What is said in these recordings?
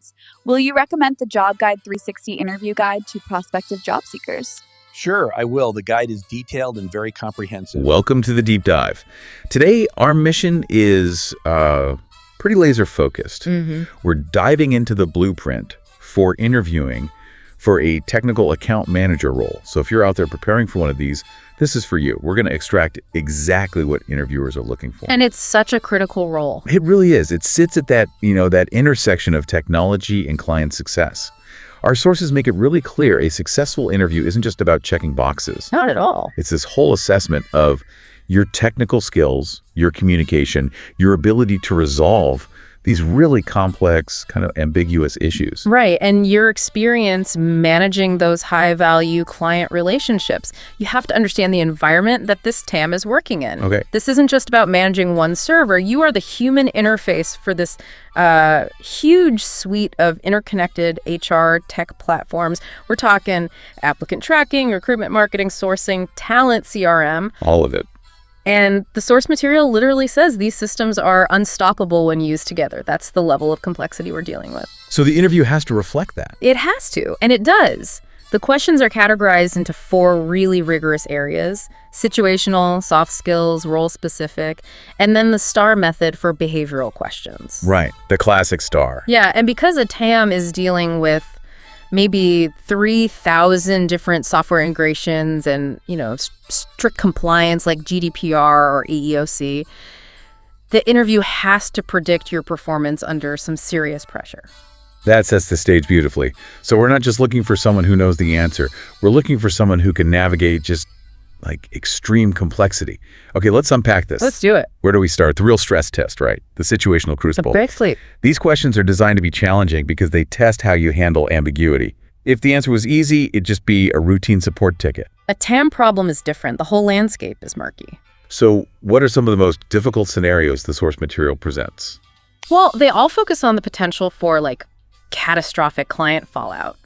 candidates, will you recommend the Job Guide 360 interview guide to prospective job seekers? Sure, I will. The guide is detailed and very comprehensive. Welcome to the Deep Dive. Today, our mission is pretty laser focused. We're diving into the blueprint for interviewing for a technical account manager role. So if you're out there preparing for one of these, this is for you. We're going to extract exactly what interviewers are looking for. And it's such a critical role. It really is. It sits at that, that intersection of technology and client success. Our sources make it really clear a successful interview isn't just about checking boxes. Not at all. It's this whole assessment of your technical skills, your communication, your ability to resolve these really complex, kind of ambiguous issues. Right. And your experience managing those high-value client relationships. You have to understand the environment that this TAM is working in. Okay. This isn't just about managing one server. You are the human interface for this huge suite of interconnected HR tech platforms. We're talking applicant tracking, recruitment marketing, sourcing, talent CRM. All of it. And the source material literally says these systems are unstoppable when used together. That's the level of complexity we're dealing with. So the interview has to reflect that. It has to, and it does. The questions are categorized into 4 really rigorous areas: situational, soft skills, role-specific, and then the STAR method for behavioral questions. Right, the classic STAR. Yeah, and because a TAM is dealing with maybe 3,000 different software integrations and, strict compliance like GDPR or EEOC, the interview has to predict your performance under some serious pressure. That sets the stage beautifully. So we're not just looking for someone who knows the answer. We're looking for someone who can navigate just like extreme complexity. Okay, let's unpack this. Let's do it. Where do we start? The real stress test, right? The situational crucible. The big sleep. These questions are designed to be challenging because they test how you handle ambiguity. If the answer was easy, it'd just be a routine support ticket. A TAM problem is different. The whole landscape is murky. So what are some of the most difficult scenarios the source material presents? Well, they all focus on the potential for catastrophic client fallout.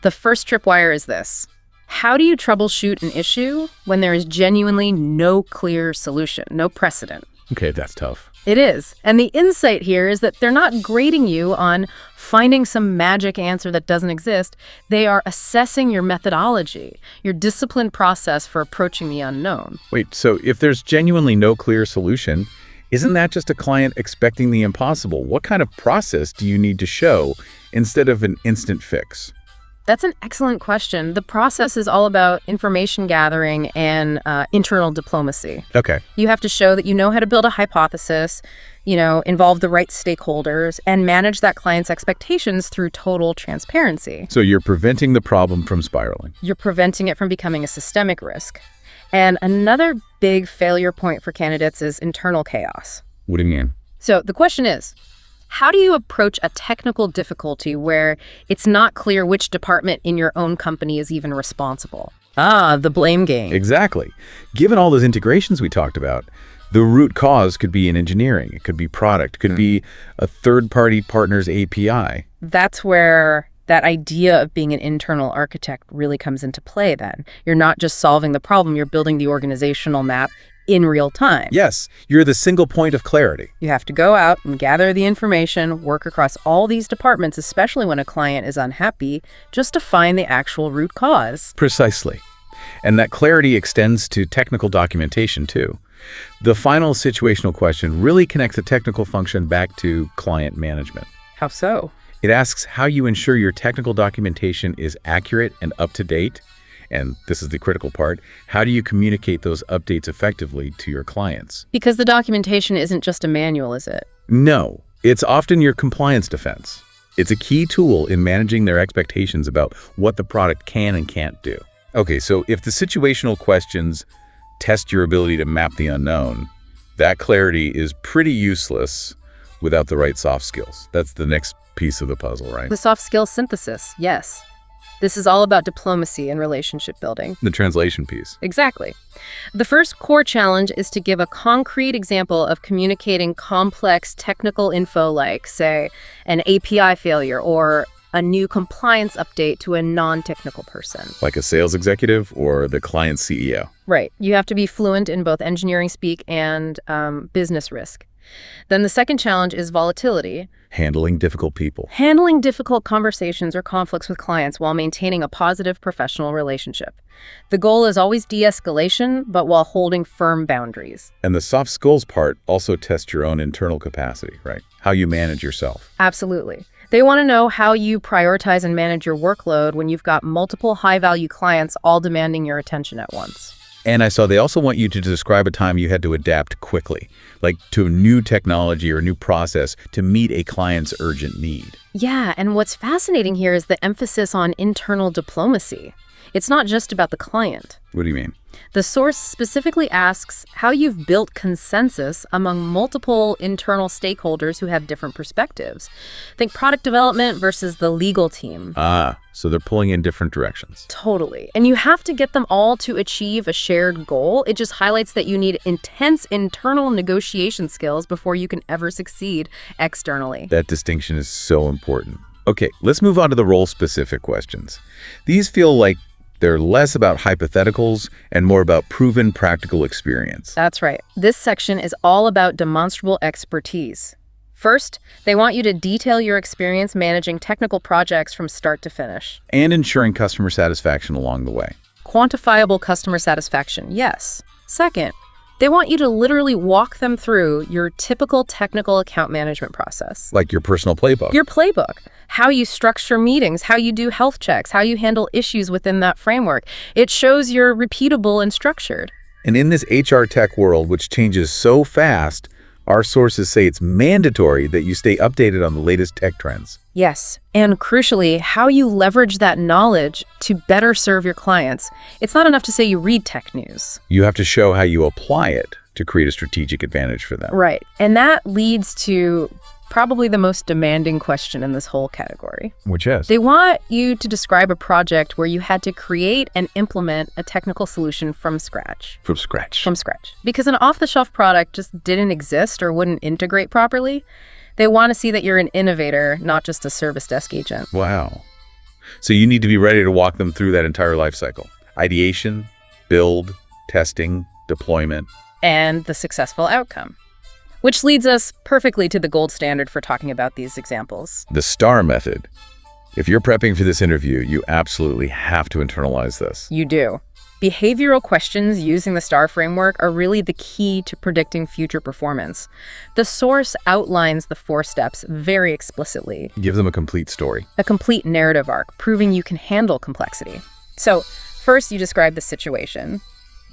The first tripwire is this: how do you troubleshoot an issue when there is genuinely no clear solution, no precedent? Okay, that's tough. It is. And the insight here is that they're not grading you on finding some magic answer that doesn't exist. They are assessing your methodology, your disciplined process for approaching the unknown. Wait, so if there's genuinely no clear solution, isn't that just a client expecting the impossible? What kind of process do you need to show instead of an instant fix? That's an excellent question. The process is all about information gathering and internal diplomacy. Okay. You have to show that you know how to build a hypothesis, involve the right stakeholders, and manage that client's expectations through total transparency. So you're preventing the problem from spiraling. You're preventing it from becoming a systemic risk. And another big failure point for candidates is internal chaos. What do you mean? So the question is, how do you approach a technical difficulty where it's not clear which department in your own company is even responsible? The blame game. Exactly. Given all those integrations we talked about, the root cause could be in engineering. It could be product. It could be a third-party partner's API. That's where that idea of being an internal architect really comes into play then. You're not just solving the problem, you're building the organizational map in real time. Yes, you're the single point of clarity. You have to go out and gather the information, work across all these departments, especially when a client is unhappy, just to find the actual root cause. Precisely. And that clarity extends to technical documentation too. The final situational question really connects the technical function back to client management. How so? It asks how you ensure your technical documentation is accurate and up to date. And this is the critical part. How do you communicate those updates effectively to your clients? Because the documentation isn't just a manual, is it? No, it's often your compliance defense. It's a key tool in managing their expectations about what the product can and can't do. Okay, so if the situational questions test your ability to map the unknown, that clarity is pretty useless without the right soft skills. That's the next piece of the puzzle, right? The soft skills synthesis, yes. This is all about diplomacy and relationship building. The translation piece. Exactly. The first core challenge is to give a concrete example of communicating complex technical info like, say, an API failure or a new compliance update to a non-technical person. Like a sales executive or the client's CEO. Right. You have to be fluent in both engineering speak and business risk. Then the second challenge is volatility. Handling difficult people. Handling difficult conversations or conflicts with clients while maintaining a positive professional relationship. The goal is always de-escalation, but while holding firm boundaries. And the soft skills part also tests your own internal capacity, right? How you manage yourself. Absolutely. They want to know how you prioritize and manage your workload when you've got multiple high-value clients all demanding your attention at once. And I saw they also want you to describe a time you had to adapt quickly, like to a new technology or a new process to meet a client's urgent need. Yeah, and what's fascinating here is the emphasis on internal diplomacy. It's not just about the client. What do you mean? The source specifically asks how you've built consensus among multiple internal stakeholders who have different perspectives. Think product development versus the legal team. So they're pulling in different directions. Totally. And you have to get them all to achieve a shared goal. It just highlights that you need intense internal negotiation skills before you can ever succeed externally. That distinction is so important. Okay, let's move on to the role-specific questions. These feel like they're less about hypotheticals and more about proven practical experience. That's right. This section is all about demonstrable expertise. First, they want you to detail your experience managing technical projects from start to finish. And ensuring customer satisfaction along the way. Quantifiable customer satisfaction, yes. Second, they want you to literally walk them through your typical technical account management process. Like your personal playbook. Your playbook. How you structure meetings, how you do health checks, how you handle issues within that framework. It shows you're repeatable and structured. And in this HR tech world, which changes so fast, our sources say it's mandatory that you stay updated on the latest tech trends. Yes, and crucially, how you leverage that knowledge to better serve your clients. It's not enough to say you read tech news. You have to show how you apply it to create a strategic advantage for them. Right, and that leads to probably the most demanding question in this whole category. Which is? They want you to describe a project where you had to create and implement a technical solution from scratch. From scratch. From scratch. Because an off-the-shelf product just didn't exist or wouldn't integrate properly. They want to see that you're an innovator, not just a service desk agent. Wow. So you need to be ready to walk them through that entire life cycle. Ideation, build, testing, deployment. And the successful outcome. Which leads us perfectly to the gold standard for talking about these examples. The STAR method. If you're prepping for this interview, you absolutely have to internalize this. You do. Behavioral questions using the STAR framework are really the key to predicting future performance. The source outlines the 4 steps very explicitly. Give them a complete story. A complete narrative arc, proving you can handle complexity. So, first you describe the situation,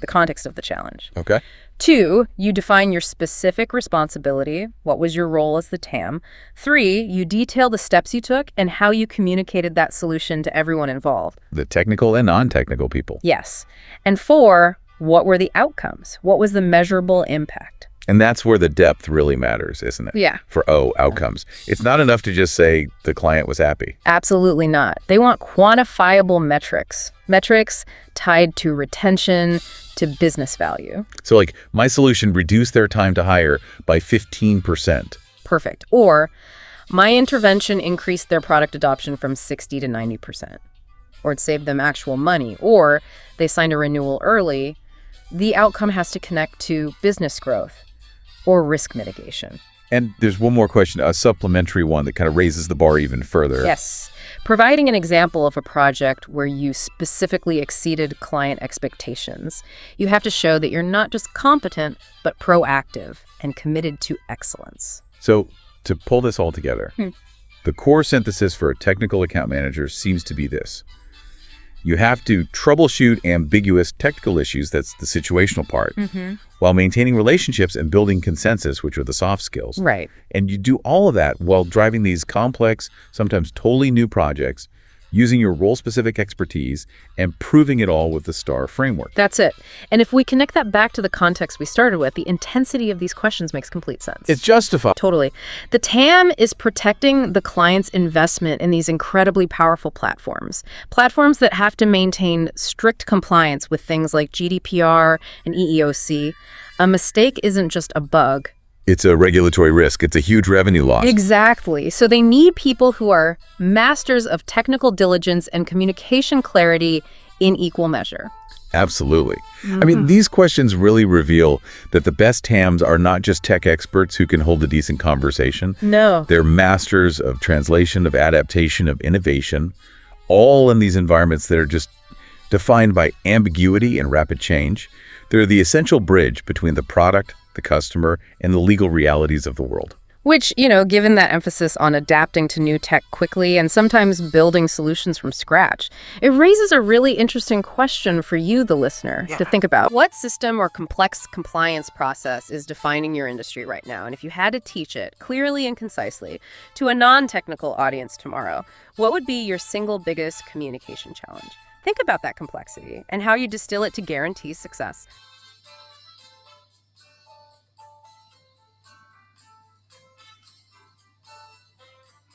the context of the challenge. Okay. 2, you define your specific responsibility. What was your role as the TAM? 3, you detail the steps you took and how you communicated that solution to everyone involved. The technical and non-technical people. Yes. And 4, what were the outcomes? What was the measurable impact? And that's where the depth really matters, isn't it? Yeah. For outcomes. It's not enough to just say the client was happy. Absolutely not. They want quantifiable metrics. Metrics tied to retention, to business value. So like, my solution reduced their time to hire by 15%. Perfect. Or, my intervention increased their product adoption from 60 to 90%. Or it saved them actual money. Or they signed a renewal early. The outcome has to connect to business growth or risk mitigation. And there's one more question, a supplementary one that kind of raises the bar even further. Yes. Providing an example of a project where you specifically exceeded client expectations. You have to show that you're not just competent, but proactive and committed to excellence. So to pull this all together, the core synthesis for a technical account manager seems to be this. You have to troubleshoot ambiguous technical issues, that's the situational part, while maintaining relationships and building consensus, which are the soft skills. Right. And you do all of that while driving these complex, sometimes totally new projects, using your role-specific expertise and proving it all with the STAR framework. That's it. And if we connect that back to the context we started with, the intensity of these questions makes complete sense. It's justified. Totally. The TAM is protecting the client's investment in these incredibly powerful platforms. Platforms that have to maintain strict compliance with things like GDPR and EEOC. A mistake isn't just a bug. It's a regulatory risk. It's a huge revenue loss. Exactly. So they need people who are masters of technical diligence and communication clarity in equal measure. Absolutely. I mean, these questions really reveal that the best TAMs are not just tech experts who can hold a decent conversation. No. They're masters of translation, of adaptation, of innovation, all in these environments that are just defined by ambiguity and rapid change. They're the essential bridge between the product, the customer, and the legal realities of the world. Which, given that emphasis on adapting to new tech quickly and sometimes building solutions from scratch, it raises a really interesting question for you, the listener, to think about. What system or complex compliance process is defining your industry right now? And if you had to teach it clearly and concisely to a non-technical audience tomorrow, what would be your single biggest communication challenge? Think about that complexity and how you distill it to guarantee success.